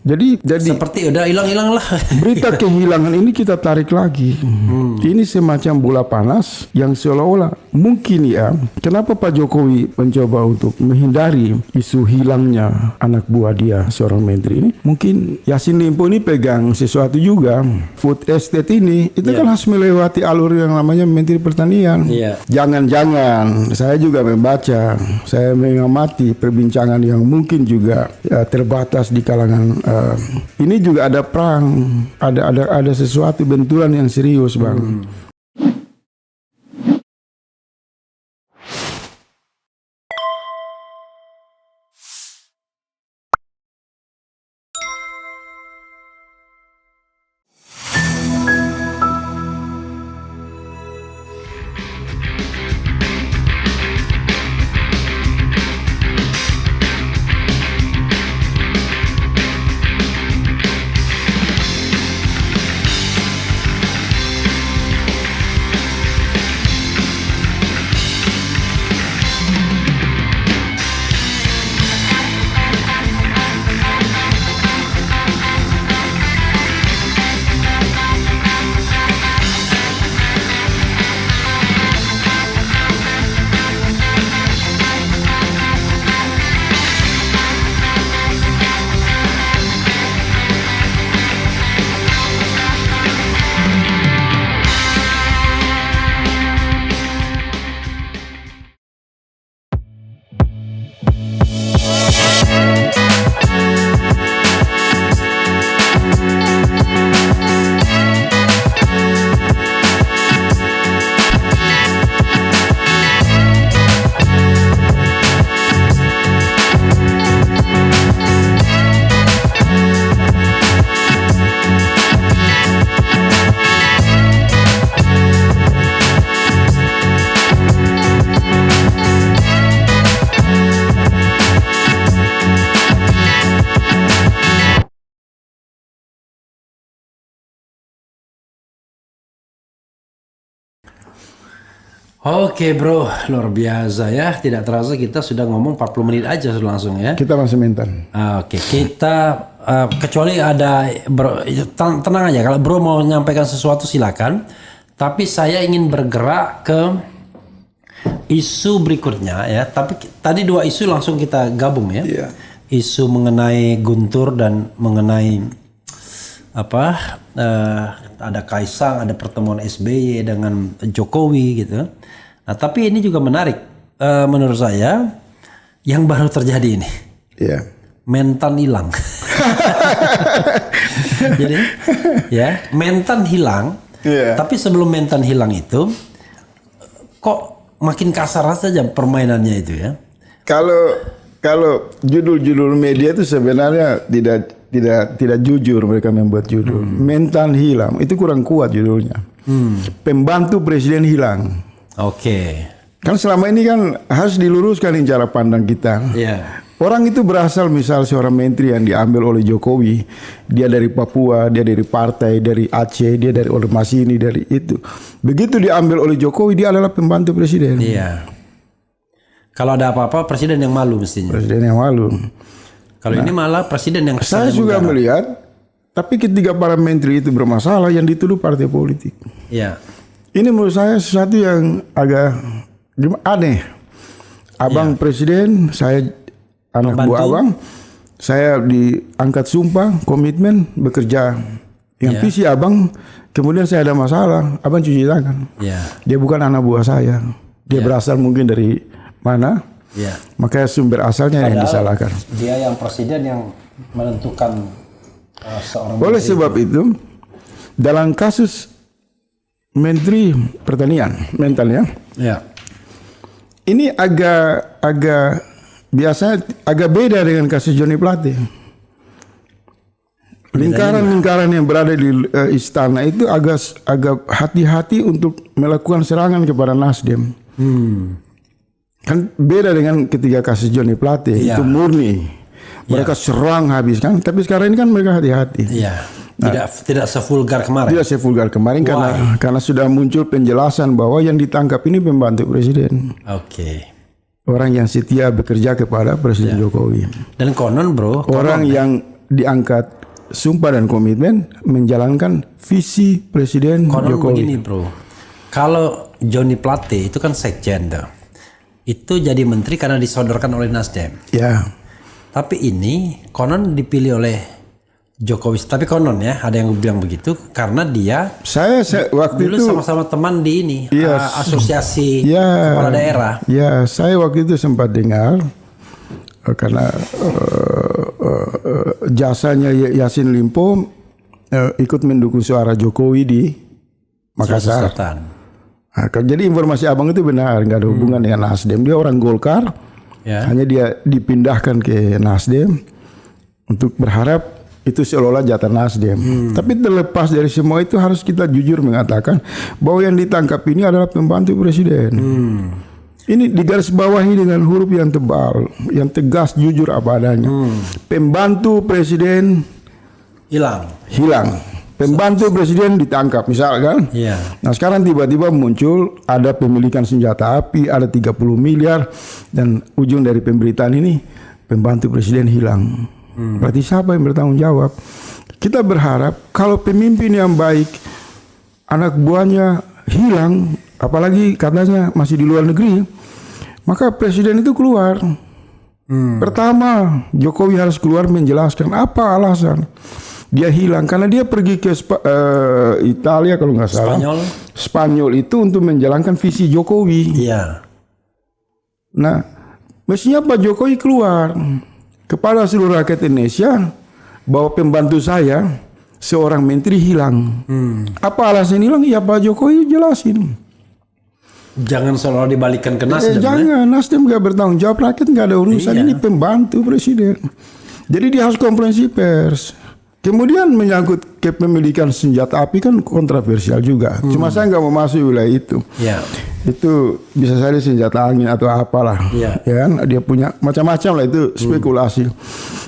Jadi seperti udah hilang-hilang lah. berita kehilangan ini kita tarik lagi. Ini semacam bola panas yang seolah-olah mungkin ya, kenapa Pak Jokowi mencoba untuk menghindari isu hilangnya anak buah dia seorang menteri ini? Mungkin Yassin Limpo ini pegang sesuatu juga. Food estate ini itu kan harus melewati alur yang namanya Menteri Pertanian. Jangan-jangan saya juga membaca, saya mengamati perbincangan yang mungkin juga ya, terbatas di kalangan ini juga ada perang, ada sesuatu benturan yang serius, Bang. Oke bro, luar biasa ya. Tidak terasa kita sudah ngomong 40 menit aja langsung ya. Kita masih mentan. Oke, kita kecuali ada bro, tenang aja. Kalau bro mau menyampaikan sesuatu silakan. Tapi saya ingin bergerak ke isu berikutnya ya. Tapi tadi dua isu langsung kita gabung ya. Iya. Isu mengenai Guntur dan mengenai ada Kaisang, ada pertemuan SBY dengan Jokowi gitu. Nah, tapi ini juga menarik menurut saya yang baru terjadi ini. Iya. Mentan hilang. Jadi ya, mentan hilang. Iya. Tapi sebelum mentan hilang itu kok makin kasar saja permainannya itu ya. Kalau judul-judul media itu sebenarnya tidak jujur mereka membuat judul. Mentan hilang itu kurang kuat judulnya. Pembantu presiden hilang. Oke. Kan selama ini kan harus diluruskan cara pandang kita. Iya. Orang itu berasal misal seorang menteri yang diambil oleh Jokowi, dia dari Papua, dia dari partai, dari Aceh, dia dari ormas ini, dari itu. Begitu diambil oleh Jokowi, dia adalah pembantu presiden. Iya. Kalau ada apa-apa presiden yang malu mestinya. Presiden yang malu. Kalau ini malah presiden yang Saya juga melihat, tapi ketika para menteri itu bermasalah, yang dituduh partai politik. Iya. Ini menurut saya sesuatu yang agak aneh. Abang presiden, saya anak buah abang, saya diangkat sumpah, komitmen, bekerja dengan visi abang. Kemudian saya ada masalah, abang cuci tangan. Dia bukan anak buah saya. Dia berasal mungkin dari mana? Makanya sumber asalnya yang disalahkan. Dia yang presiden yang menentukan seorang. Oleh sebab itu, dalam kasus Menteri Pertanian, mental ya. Ini agak beda dengan kasus Johnny Plate. Lingkaran-lingkaran yang berada di istana itu agak hati-hati untuk melakukan serangan kepada Nasdem. Kan beda dengan ketika kasus Johnny Plate itu murni. Mereka serang habis kan, tapi sekarang ini kan mereka hati-hati. Tidak sevulgar kemarin. Tidak sevulgar kemarin karena sudah muncul penjelasan bahwa yang ditangkap ini pembantu presiden. Orang yang setia bekerja kepada Presiden Jokowi. Dan konon bro, orang yang diangkat sumpah dan komitmen menjalankan visi Presiden Konon Jokowi. begini bro, kalau Johnny Plate itu kan sekjen tuh. Itu jadi menteri karena disodorkan oleh Nasdem. Ya, Tapi ini konon dipilih oleh Jokowi. Tapi konon ya, ada yang bilang begitu karena dia saya waktu dulu itu sama-sama teman di ini Yes. asosiasi Ya, kepala daerah. ya saya waktu itu sempat dengar karena jasanya Yassin Limpo ikut mendukung suara Jokowi di Makassar. Selatan. Nah, jadi informasi abang itu benar, nggak ada hubungan dengan Nasdem. Dia orang Golkar, Ya. hanya dia dipindahkan ke Nasdem untuk berharap itu seolah-olah jatah Nasdem. Tapi terlepas dari semua itu harus kita jujur mengatakan bahwa yang ditangkap ini adalah pembantu presiden. Ini digarisbawahi dengan huruf yang tebal, yang tegas, jujur apa adanya. Pembantu presiden hilang. Pembantu presiden ditangkap misalkan. Iya. Nah sekarang tiba-tiba muncul ada pemilikan senjata api, ada 30 miliar dan ujung dari pemberitaan ini pembantu presiden hilang. Berarti siapa yang bertanggung jawab? Kita berharap kalau pemimpin yang baik anak buahnya hilang, apalagi katanya masih di luar negeri, maka presiden itu keluar. Pertama, Jokowi harus keluar menjelaskan apa alasan dia hilang, karena dia pergi ke Italia kalau nggak salah. Spanyol itu untuk menjalankan visi Jokowi. Iya. Nah, mestinya Pak Jokowi keluar kepada seluruh rakyat Indonesia bahwa pembantu saya seorang menteri hilang. Apa alasan hilang? Ya Pak Jokowi jelasin. Jangan selalu dibalikan ke Nasdem. Jangan, Nasdem nggak bertanggung jawab, rakyat nggak ada urusan. Ini pembantu presiden. Jadi dia harus konferensi pers. Kemudian menyangkut kepemilikan senjata api kan kontroversial juga. Cuma saya nggak mau masuk wilayah itu. Ya. Itu bisa saja senjata angin atau apalah. Ya. Ya kan? Dia punya macam-macam lah, itu spekulasi.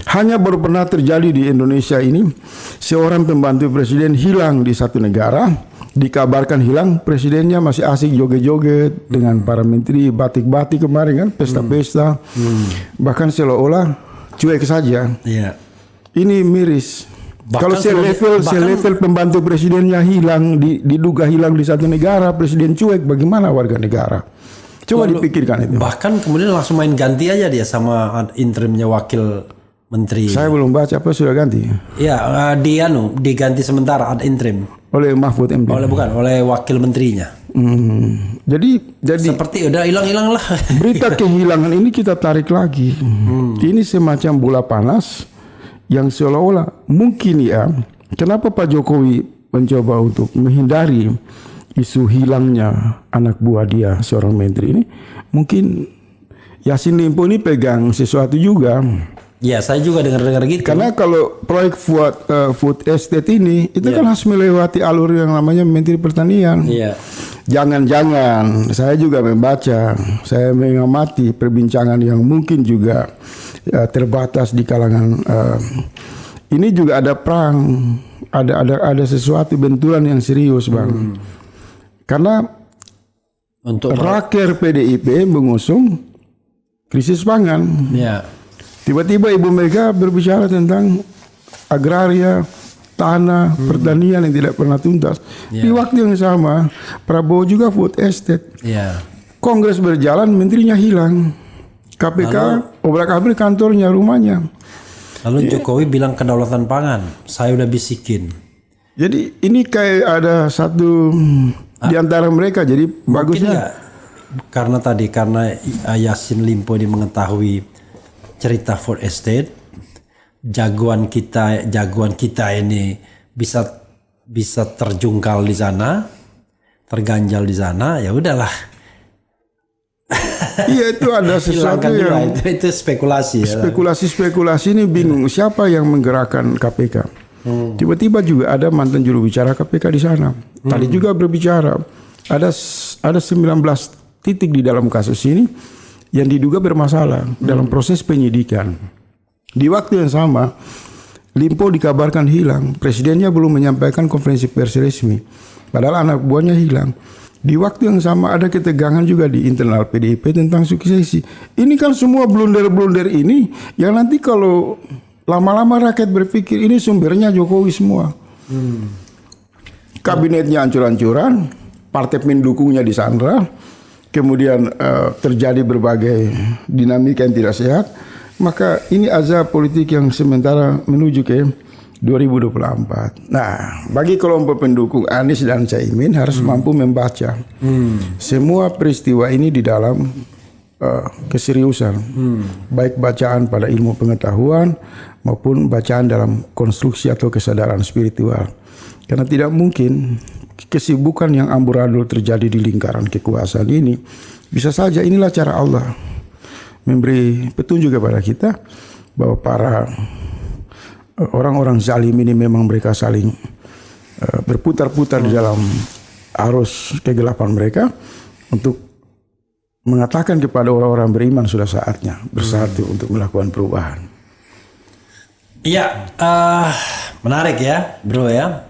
Hanya baru pernah terjadi di Indonesia ini, seorang pembantu presiden hilang di satu negara, dikabarkan hilang, presidennya masih asik joget-joget dengan para menteri, batik-batik kemarin kan, pesta-pesta. Bahkan seolah-olah cuek saja. Iya. Ini miris. Bahkan Kalau selevel pembantu presidennya hilang, diduga hilang di satu negara, presiden cuek, bagaimana warga negara? Coba dipikirkan itu. Bahkan kemudian langsung main ganti aja dia sama interimnya wakil menteri. Saya belum baca, apa sudah ganti? Iya, diganti sementara ad interim. Oleh Mahfud MD. Oleh wakil menterinya. Jadi Seperti udah hilang-hilang lah. berita kehilangan ini kita tarik lagi. Ini semacam bola panas yang seolah-olah mungkin ya, kenapa Pak Jokowi mencoba untuk menghindari isu hilangnya anak buah dia seorang menteri ini? Mungkin Yassin Limpo ini pegang sesuatu juga. Ya, saya juga dengar-dengar gitu. Karena kalau proyek food estate ini itu kan harus melewati alur yang namanya Menteri Pertanian. Iya. Jangan-jangan saya juga membaca, saya mengamati perbincangan yang mungkin juga terbatas di kalangan ini juga ada perang, ada sesuatu benturan yang serius, Bang. Karena Untuk raker PDIP mengusung krisis pangan. ya. Tiba-tiba Ibu Mega berbicara tentang agraria, tanah, pertanian yang tidak pernah tuntas. Di waktu yang sama, Prabowo juga food estate. Iya. Kongres berjalan, menterinya hilang. KPK obrak-abrik kantornya, rumahnya. Lalu Jokowi bilang kedaulatan pangan, saya udah bisikin. Jadi ini kayak ada satu di antara mereka. Jadi bagusnya Nggak? Karena Yassin Limpo ini mengetahui cerita food estate, jagoan kita ini bisa terjungkal di sana, terganjal di sana, ya udahlah. iya itu ada sesuatu Hilangkan juga. yang Itu spekulasi ya. spekulasi ini bingung siapa yang menggerakkan KPK. Tiba-tiba juga ada mantan juru bicara KPK di sana. Tadi juga berbicara ada 19 titik di dalam kasus ini yang diduga bermasalah dalam proses penyidikan. Di waktu yang sama, Limpo dikabarkan hilang. Presidennya belum menyampaikan konferensi pers resmi. Padahal anak buahnya hilang. Di waktu yang sama ada ketegangan juga di internal PDIP tentang suksesi. Ini kan semua blunder-blunder ini yang nanti kalau Lama-lama rakyat berpikir ini sumbernya Jokowi semua. Kabinetnya hancur-hancuran, partai pendukungnya disandra, kemudian terjadi berbagai dinamika yang tidak sehat. Maka ini azab politik yang sementara menuju ke 2024. Nah, bagi kelompok pendukung Anies dan Caimin harus mampu membaca semua peristiwa ini di dalam keseriusan, baik bacaan pada ilmu pengetahuan maupun bacaan dalam konstruksi atau kesadaran spiritual. Karena tidak mungkin kesibukan yang amburadul terjadi di lingkaran kekuasaan ini. Bisa saja inilah cara Allah memberi petunjuk kepada kita bahwa para orang-orang zalim ini memang mereka saling berputar-putar di dalam arus kegelapan mereka untuk mengatakan kepada orang-orang beriman sudah saatnya bersatu untuk melakukan perubahan. Iya, menarik ya, bro ya.